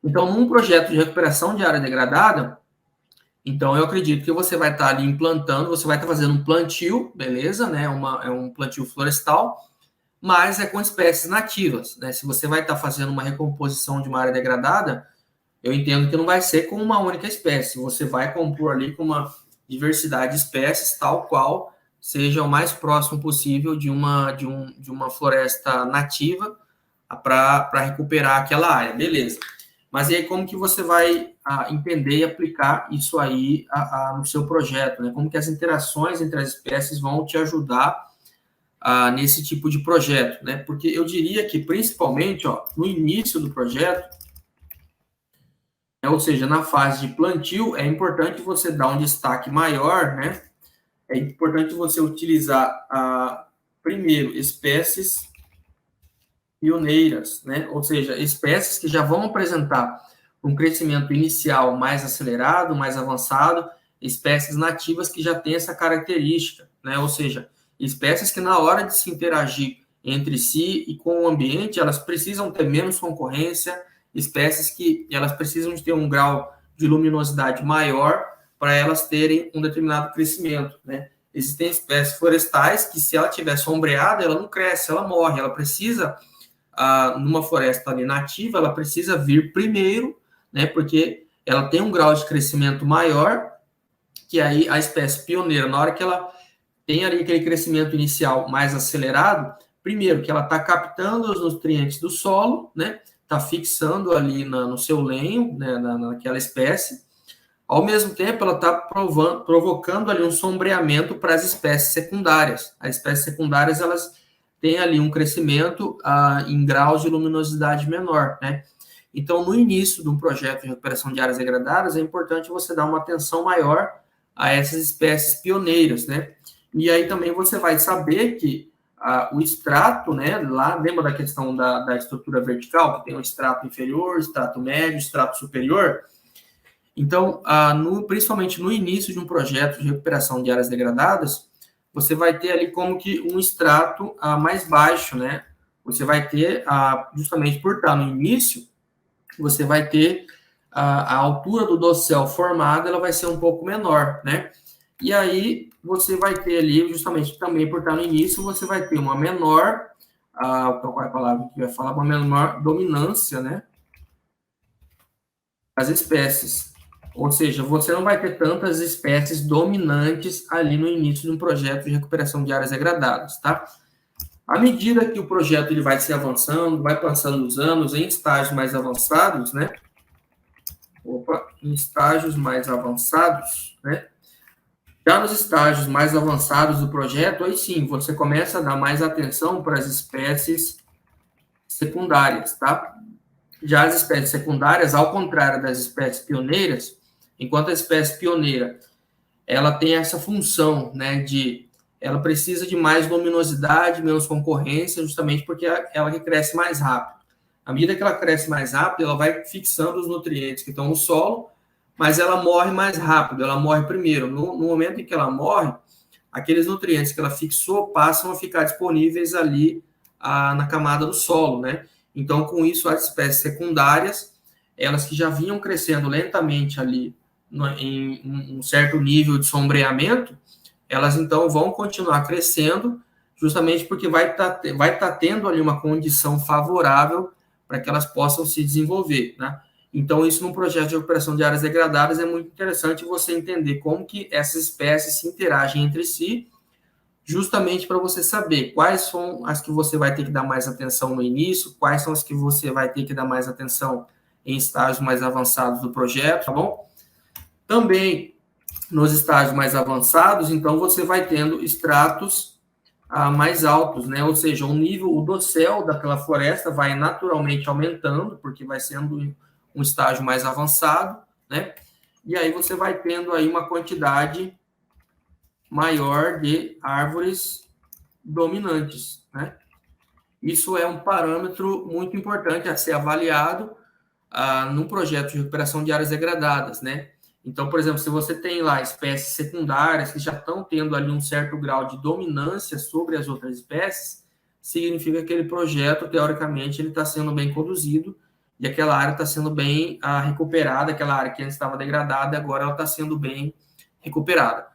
Então, num projeto de recuperação de área degradada, então eu acredito que você vai estar ali implantando, você vai estar fazendo um plantio, beleza, né? É um plantio florestal, mas é com espécies nativas, né? Se você vai estar fazendo uma recomposição de uma área degradada, eu entendo que não vai ser com uma única espécie, você vai compor ali com uma diversidade de espécies, tal qual seja o mais próximo possível de uma floresta nativa para recuperar aquela área, beleza. Mas e aí como que você vai entender e aplicar isso aí no seu projeto, né? Como que as interações entre as espécies vão te ajudar nesse tipo de projeto, né? Porque eu diria que, principalmente, no início do projeto, ou seja, na fase de plantio, é importante você dar um destaque maior, né? É importante você utilizar, primeiro, espécies pioneiras, né? Ou seja, espécies que já vão apresentar um crescimento inicial mais acelerado, mais avançado, espécies nativas que já têm essa característica, né? Ou seja, espécies que na hora de se interagir entre si e com o ambiente, elas precisam ter menos concorrência, espécies que elas precisam de ter um grau de luminosidade maior para elas terem um determinado crescimento, né? Existem espécies florestais que, se ela tiver sombreada, ela não cresce, ela morre, ela precisa numa floresta ali nativa, ela precisa vir primeiro, né, porque ela tem um grau de crescimento maior, que aí a espécie pioneira, na hora que ela tem ali aquele crescimento inicial mais acelerado, primeiro que ela está captando os nutrientes do solo, né, está fixando ali no seu lenho, né, naquela espécie, ao mesmo tempo ela está provocando ali um sombreamento para as espécies secundárias. As espécies secundárias, elas tem ali um crescimento em graus de luminosidade menor, né? Então, no início de um projeto de recuperação de áreas degradadas, é importante você dar uma atenção maior a essas espécies pioneiras, né? E aí também você vai saber que o extrato, né? Lá, lembra da questão da estrutura vertical, que tem o extrato inferior, extrato médio, extrato superior? Então, principalmente no início de um projeto de recuperação de áreas degradadas, você vai ter ali como que um extrato mais baixo, né? Você vai ter, justamente por estar no início, você vai ter a altura do dossel formado, ela vai ser um pouco menor, né? E aí, você vai ter ali, justamente também por estar no início, você vai ter uma menor, qual é a palavra que vai falar? Uma menor dominância, né? Das espécies. Ou seja, você não vai ter tantas espécies dominantes ali no início de um projeto de recuperação de áreas degradadas, tá? À medida que o projeto ele vai se avançando, vai passando os anos em estágios mais avançados, né? Em estágios mais avançados, né? Já nos estágios mais avançados do projeto, aí sim, você começa a dar mais atenção para as espécies secundárias, tá? Já as espécies secundárias, ao contrário das espécies pioneiras, enquanto a espécie pioneira, ela tem essa função, né, ela precisa de mais luminosidade, menos concorrência, justamente porque ela que cresce mais rápido. À medida que ela cresce mais rápido, ela vai fixando os nutrientes que estão no solo, mas ela morre mais rápido, ela morre primeiro. No momento em que ela morre, aqueles nutrientes que ela fixou passam a ficar disponíveis ali na camada do solo, né? Então, com isso, as espécies secundárias, elas que já vinham crescendo lentamente ali em um certo nível de sombreamento, elas então vão continuar crescendo, justamente porque vai tá tendo ali uma condição favorável para que elas possam se desenvolver, né? Então, isso num projeto de recuperação de áreas degradadas é muito interessante você entender como que essas espécies se interagem entre si, justamente para você saber quais são as que você vai ter que dar mais atenção no início, quais são as que você vai ter que dar mais atenção em estágios mais avançados do projeto, tá bom? Também, nos estágios mais avançados, então, você vai tendo estratos mais altos, né? Ou seja, o dossel daquela floresta vai naturalmente aumentando, porque vai sendo um estágio mais avançado, né? E aí você vai tendo aí uma quantidade maior de árvores dominantes, né? Isso é um parâmetro muito importante a ser avaliado num projeto de recuperação de áreas degradadas, né? Então, por exemplo, se você tem lá espécies secundárias que já estão tendo ali um certo grau de dominância sobre as outras espécies, significa que aquele projeto, teoricamente, ele está sendo bem conduzido e aquela área está sendo bem recuperada, aquela área que antes estava degradada, agora ela está sendo bem recuperada.